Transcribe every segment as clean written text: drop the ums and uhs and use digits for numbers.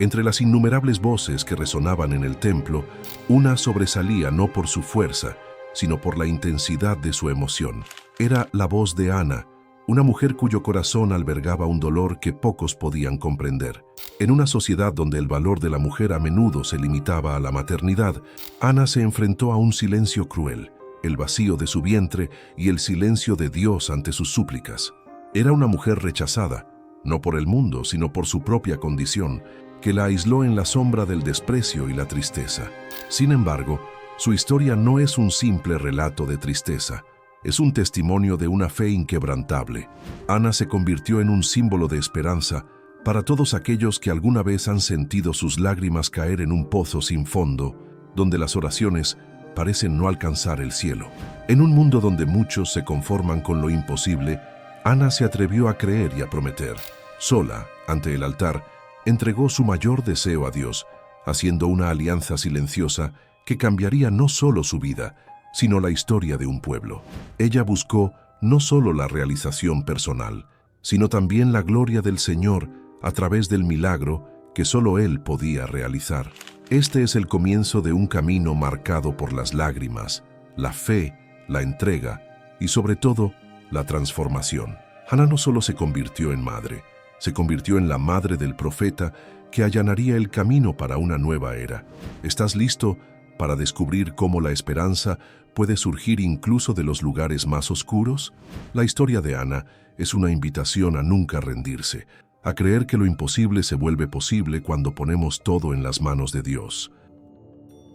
Entre las innumerables voces que resonaban en el templo, una sobresalía no por su fuerza, sino por la intensidad de su emoción. Era la voz de Ana, una mujer cuyo corazón albergaba un dolor que pocos podían comprender. En una sociedad donde el valor de la mujer a menudo se limitaba a la maternidad, Ana se enfrentó a un silencio cruel, el vacío de su vientre y el silencio de Dios ante sus súplicas. Era una mujer rechazada, no por el mundo, sino por su propia condición, que la aisló en la sombra del desprecio y la tristeza. Sin embargo, su historia no es un simple relato de tristeza, es un testimonio de una fe inquebrantable. Ana se convirtió en un símbolo de esperanza para todos aquellos que alguna vez han sentido sus lágrimas caer en un pozo sin fondo, donde las oraciones parecen no alcanzar el cielo. En un mundo donde muchos se conforman con lo imposible, Ana se atrevió a creer y a prometer. Sola, ante el altar, entregó su mayor deseo a Dios, haciendo una alianza silenciosa que cambiaría no solo su vida, sino la historia de un pueblo. Ella buscó no solo la realización personal, sino también la gloria del Señor a través del milagro que solo Él podía realizar. Este es el comienzo de un camino marcado por las lágrimas, la fe, la entrega y sobre todo, la transformación. Ana no solo se convirtió en madre, se convirtió en la madre del profeta que allanaría el camino para una nueva era. ¿Estás listo para descubrir cómo la esperanza puede surgir incluso de los lugares más oscuros? La historia de Ana es una invitación a nunca rendirse, a creer que lo imposible se vuelve posible cuando ponemos todo en las manos de Dios.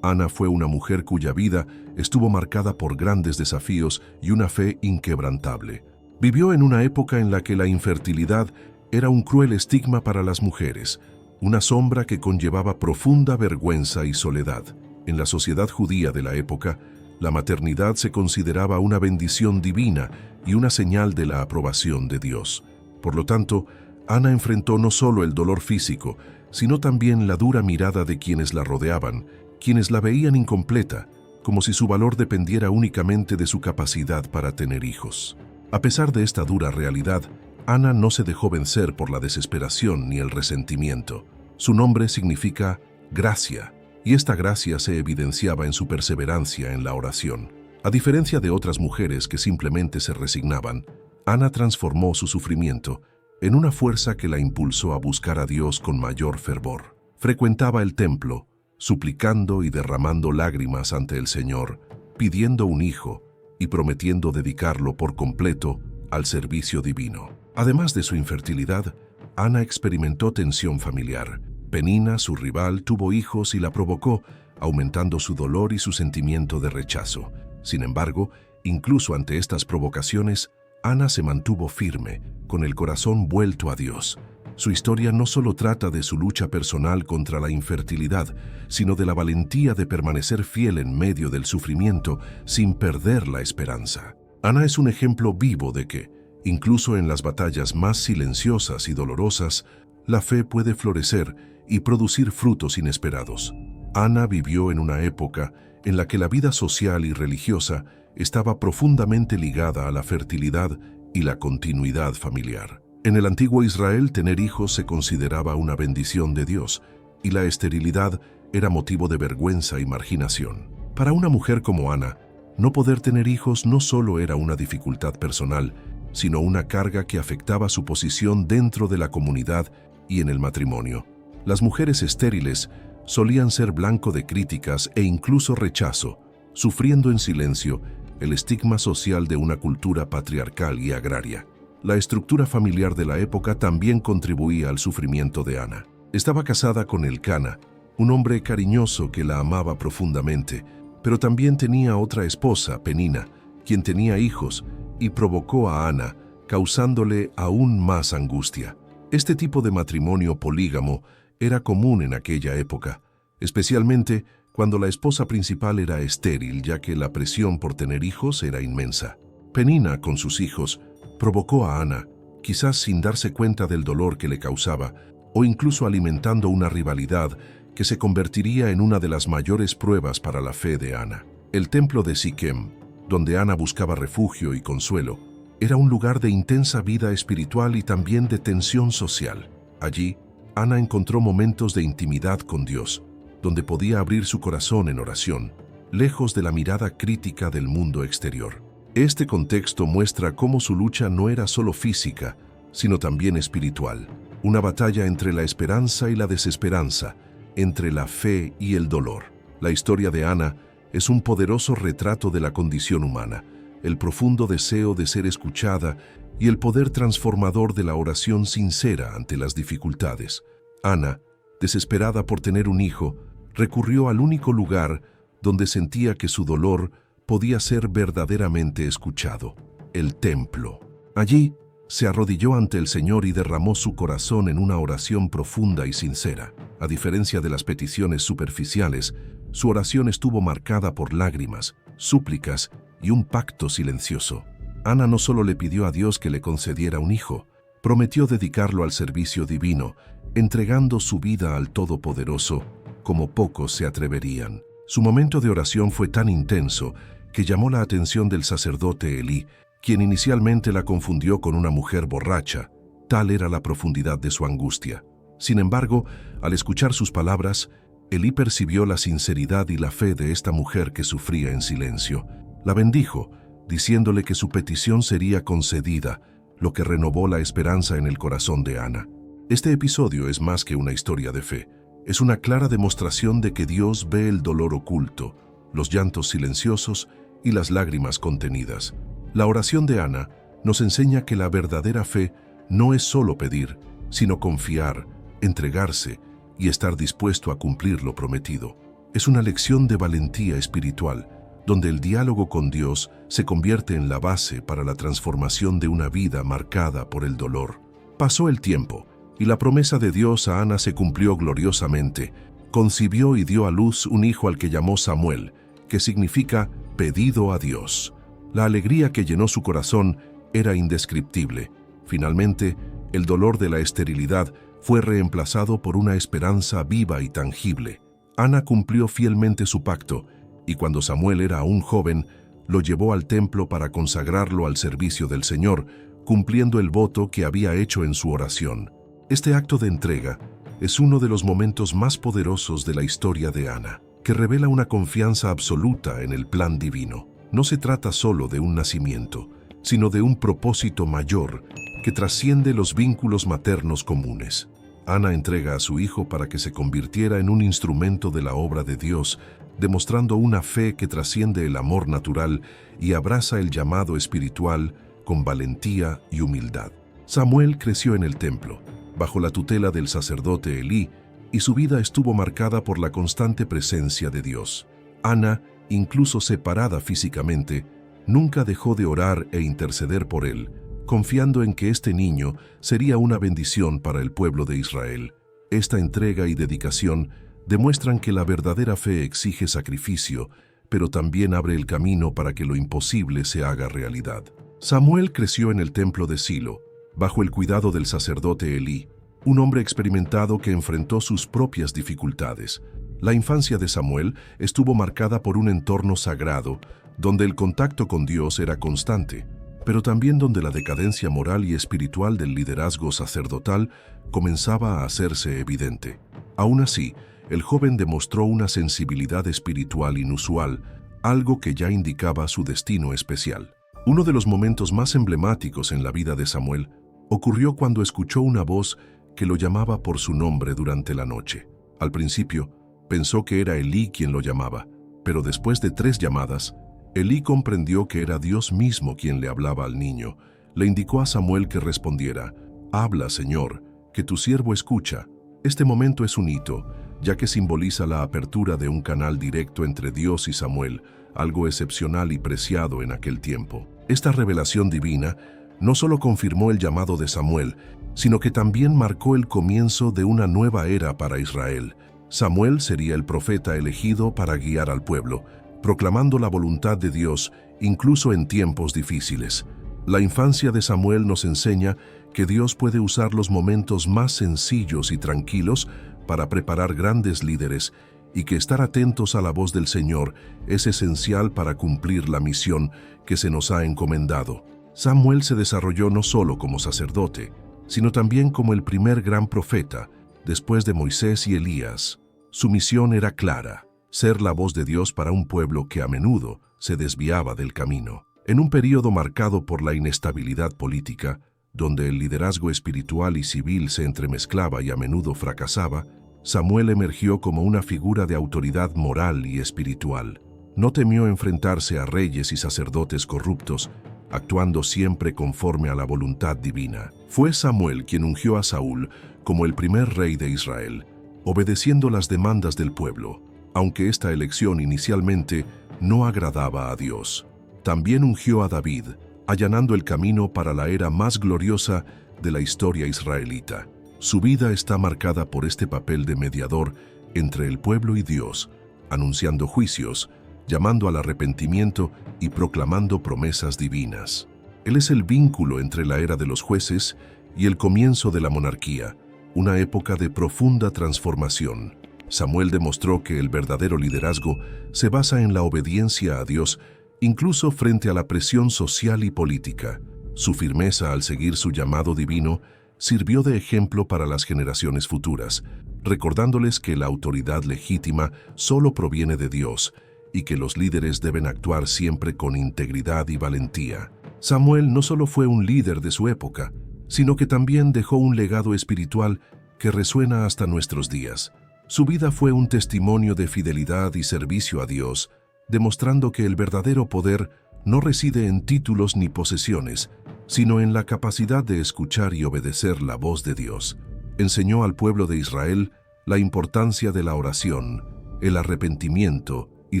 Ana fue una mujer cuya vida estuvo marcada por grandes desafíos y una fe inquebrantable. Vivió en una época en la que la infertilidad era un cruel estigma para las mujeres, una sombra que conllevaba profunda vergüenza y soledad. En la sociedad judía de la época, la maternidad se consideraba una bendición divina y una señal de la aprobación de Dios. Por lo tanto, Ana enfrentó no solo el dolor físico, sino también la dura mirada de quienes la rodeaban, quienes la veían incompleta, como si su valor dependiera únicamente de su capacidad para tener hijos. A pesar de esta dura realidad, Ana no se dejó vencer por la desesperación ni el resentimiento. Su nombre significa gracia, y esta gracia se evidenciaba en su perseverancia en la oración. A diferencia de otras mujeres que simplemente se resignaban, Ana transformó su sufrimiento en una fuerza que la impulsó a buscar a Dios con mayor fervor. Frecuentaba el templo, suplicando y derramando lágrimas ante el Señor, pidiendo un hijo y prometiendo dedicarlo por completo al servicio divino. Además de su infertilidad, Ana experimentó tensión familiar. Penina, su rival, tuvo hijos y la provocó, aumentando su dolor y su sentimiento de rechazo. Sin embargo, incluso ante estas provocaciones, Ana se mantuvo firme, con el corazón vuelto a Dios. Su historia no solo trata de su lucha personal contra la infertilidad, sino de la valentía de permanecer fiel en medio del sufrimiento sin perder la esperanza. Ana es un ejemplo vivo de que, incluso en las batallas más silenciosas y dolorosas, la fe puede florecer y producir frutos inesperados. Ana vivió en una época en la que la vida social y religiosa estaba profundamente ligada a la fertilidad y la continuidad familiar. En el antiguo Israel, tener hijos se consideraba una bendición de Dios, y la esterilidad era motivo de vergüenza y marginación. Para una mujer como Ana, no poder tener hijos no solo era una dificultad personal, sino una carga que afectaba su posición dentro de la comunidad y en el matrimonio. Las mujeres estériles solían ser blanco de críticas e incluso rechazo, sufriendo en silencio el estigma social de una cultura patriarcal y agraria. La estructura familiar de la época también contribuía al sufrimiento de Ana. Estaba casada con Elcana, un hombre cariñoso que la amaba profundamente, pero también tenía otra esposa, Penina, quien tenía hijos, y provocó a Ana, causándole aún más angustia. Este tipo de matrimonio polígamo era común en aquella época, especialmente cuando la esposa principal era estéril, ya que la presión por tener hijos era inmensa. Penina, con sus hijos, provocó a Ana, quizás sin darse cuenta del dolor que le causaba, o incluso alimentando una rivalidad que se convertiría en una de las mayores pruebas para la fe de Ana. El templo de Siquem, donde Ana buscaba refugio y consuelo, era un lugar de intensa vida espiritual y también de tensión social. Allí, Ana encontró momentos de intimidad con Dios, donde podía abrir su corazón en oración, lejos de la mirada crítica del mundo exterior. Este contexto muestra cómo su lucha no era solo física, sino también espiritual, una batalla entre la esperanza y la desesperanza, entre la fe y el dolor. La historia de Ana es un poderoso retrato de la condición humana, el profundo deseo de ser escuchada y el poder transformador de la oración sincera ante las dificultades. Ana, desesperada por tener un hijo, recurrió al único lugar donde sentía que su dolor podía ser verdaderamente escuchado: el templo. Allí, se arrodilló ante el Señor y derramó su corazón en una oración profunda y sincera. A diferencia de las peticiones superficiales, su oración estuvo marcada por lágrimas, súplicas y un pacto silencioso. Ana no solo le pidió a Dios que le concediera un hijo, prometió dedicarlo al servicio divino, entregando su vida al Todopoderoso, como pocos se atreverían. Su momento de oración fue tan intenso que llamó la atención del sacerdote Elí, quien inicialmente la confundió con una mujer borracha. Tal era la profundidad de su angustia. Sin embargo, al escuchar sus palabras, Elí percibió la sinceridad y la fe de esta mujer que sufría en silencio. La bendijo, diciéndole que su petición sería concedida, lo que renovó la esperanza en el corazón de Ana. Este episodio es más que una historia de fe. Es una clara demostración de que Dios ve el dolor oculto, los llantos silenciosos y las lágrimas contenidas. La oración de Ana nos enseña que la verdadera fe no es solo pedir, sino confiar, entregarse y estar dispuesto a cumplir lo prometido. Es una lección de valentía espiritual, donde el diálogo con Dios se convierte en la base para la transformación de una vida marcada por el dolor. Pasó el tiempo, y la promesa de Dios a Ana se cumplió gloriosamente. Concibió y dio a luz un hijo al que llamó Samuel, que significa pedido a Dios. La alegría que llenó su corazón era indescriptible. Finalmente, el dolor de la esterilidad fue reemplazado por una esperanza viva y tangible. Ana cumplió fielmente su pacto, y cuando Samuel era aún joven, lo llevó al templo para consagrarlo al servicio del Señor, cumpliendo el voto que había hecho en su oración. Este acto de entrega es uno de los momentos más poderosos de la historia de Ana, que revela una confianza absoluta en el plan divino. No se trata solo de un nacimiento, sino de un propósito mayor que trasciende los vínculos maternos comunes. Ana entrega a su hijo para que se convirtiera en un instrumento de la obra de Dios, demostrando una fe que trasciende el amor natural y abraza el llamado espiritual con valentía y humildad. Samuel creció en el templo, bajo la tutela del sacerdote Elí, y su vida estuvo marcada por la constante presencia de Dios. Ana, incluso separada físicamente, nunca dejó de orar e interceder por él, confiando en que este niño sería una bendición para el pueblo de Israel. Esta entrega y dedicación demuestran que la verdadera fe exige sacrificio, pero también abre el camino para que lo imposible se haga realidad. Samuel creció en el templo de Silo, bajo el cuidado del sacerdote Elí, un hombre experimentado que enfrentó sus propias dificultades. La infancia de Samuel estuvo marcada por un entorno sagrado, donde el contacto con Dios era constante, pero también donde la decadencia moral y espiritual del liderazgo sacerdotal comenzaba a hacerse evidente. Aún así, el joven demostró una sensibilidad espiritual inusual, algo que ya indicaba su destino especial. Uno de los momentos más emblemáticos en la vida de Samuel ocurrió cuando escuchó una voz que lo llamaba por su nombre durante la noche. Al principio, pensó que era Elí quien lo llamaba, pero después de 3 llamadas, Elí comprendió que era Dios mismo quien le hablaba al niño. Le indicó a Samuel que respondiera: «Habla, Señor, que tu siervo escucha». Este momento es un hito, ya que simboliza la apertura de un canal directo entre Dios y Samuel, algo excepcional y preciado en aquel tiempo. Esta revelación divina no solo confirmó el llamado de Samuel, sino que también marcó el comienzo de una nueva era para Israel. Samuel sería el profeta elegido para guiar al pueblo, proclamando la voluntad de Dios incluso en tiempos difíciles. La infancia de Samuel nos enseña que Dios puede usar los momentos más sencillos y tranquilos para preparar grandes líderes, y que estar atentos a la voz del Señor es esencial para cumplir la misión que se nos ha encomendado. Samuel se desarrolló no solo como sacerdote, sino también como el primer gran profeta, después de Moisés y Elías. Su misión era clara: ser la voz de Dios para un pueblo que a menudo se desviaba del camino. En un período marcado por la inestabilidad política, donde el liderazgo espiritual y civil se entremezclaba y a menudo fracasaba, Samuel emergió como una figura de autoridad moral y espiritual. No temió enfrentarse a reyes y sacerdotes corruptos, actuando siempre conforme a la voluntad divina. Fue Samuel quien ungió a Saúl como el primer rey de Israel, obedeciendo las demandas del pueblo, aunque esta elección inicialmente no agradaba a Dios. También ungió a David, allanando el camino para la era más gloriosa de la historia israelita. Su vida está marcada por este papel de mediador entre el pueblo y Dios, anunciando juicios, llamando al arrepentimiento y proclamando promesas divinas. Él es el vínculo entre la era de los jueces y el comienzo de la monarquía, una época de profunda transformación. Samuel demostró que el verdadero liderazgo se basa en la obediencia a Dios, incluso frente a la presión social y política. Su firmeza al seguir su llamado divino sirvió de ejemplo para las generaciones futuras, recordándoles que la autoridad legítima solo proviene de Dios y que los líderes deben actuar siempre con integridad y valentía. Samuel no solo fue un líder de su época, sino que también dejó un legado espiritual que resuena hasta nuestros días. Su vida fue un testimonio de fidelidad y servicio a Dios, demostrando que el verdadero poder no reside en títulos ni posesiones, sino en la capacidad de escuchar y obedecer la voz de Dios. Enseñó al pueblo de Israel la importancia de la oración, el arrepentimiento y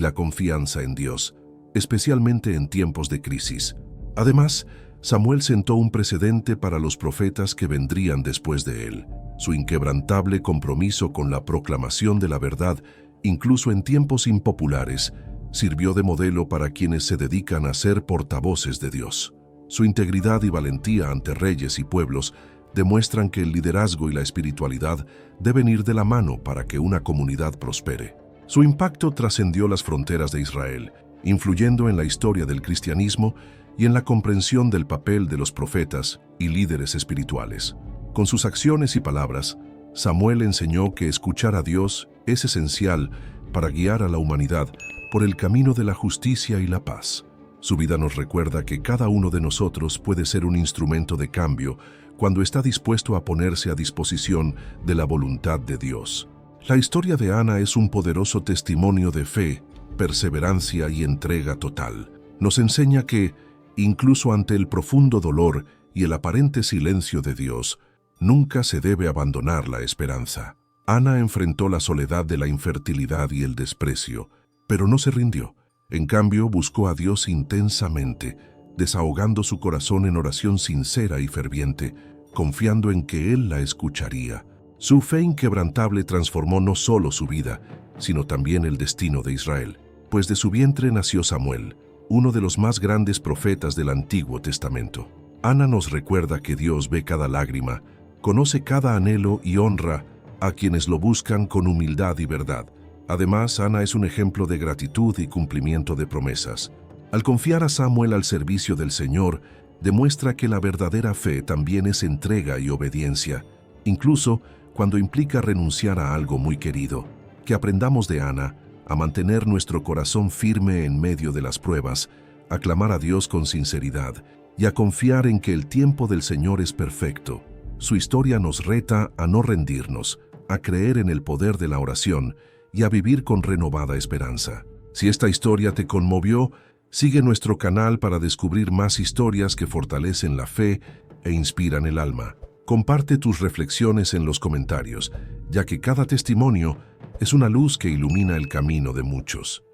la confianza en Dios, especialmente en tiempos de crisis. Además, Samuel sentó un precedente para los profetas que vendrían después de él. Su inquebrantable compromiso con la proclamación de la verdad, incluso en tiempos impopulares, sirvió de modelo para quienes se dedican a ser portavoces de Dios. Su integridad y valentía ante reyes y pueblos demuestran que el liderazgo y la espiritualidad deben ir de la mano para que una comunidad prospere. Su impacto trascendió las fronteras de Israel, influyendo en la historia del cristianismo y en la comprensión del papel de los profetas y líderes espirituales. Con sus acciones y palabras, Samuel enseñó que escuchar a Dios es esencial para guiar a la humanidad por el camino de la justicia y la paz. Su vida nos recuerda que cada uno de nosotros puede ser un instrumento de cambio cuando está dispuesto a ponerse a disposición de la voluntad de Dios. La historia de Ana es un poderoso testimonio de fe, perseverancia y entrega total. Nos enseña que, incluso ante el profundo dolor y el aparente silencio de Dios, nunca se debe abandonar la esperanza. Ana enfrentó la soledad de la infertilidad y el desprecio, pero no se rindió. En cambio, buscó a Dios intensamente, desahogando su corazón en oración sincera y ferviente, confiando en que Él la escucharía. Su fe inquebrantable transformó no solo su vida, sino también el destino de Israel, pues de su vientre nació Samuel, uno de los más grandes profetas del Antiguo Testamento. Ana nos recuerda que Dios ve cada lágrima, conoce cada anhelo y honra a quienes lo buscan con humildad y verdad. Además, Ana es un ejemplo de gratitud y cumplimiento de promesas. Al confiar a Samuel al servicio del Señor, demuestra que la verdadera fe también es entrega y obediencia, incluso cuando implica renunciar a algo muy querido. Que aprendamos de Ana a mantener nuestro corazón firme en medio de las pruebas, a clamar a Dios con sinceridad y a confiar en que el tiempo del Señor es perfecto. Su historia nos reta a no rendirnos, a creer en el poder de la oración y a vivir con renovada esperanza. Si esta historia te conmovió, sigue nuestro canal para descubrir más historias que fortalecen la fe e inspiran el alma. Comparte tus reflexiones en los comentarios, ya que cada testimonio es una luz que ilumina el camino de muchos.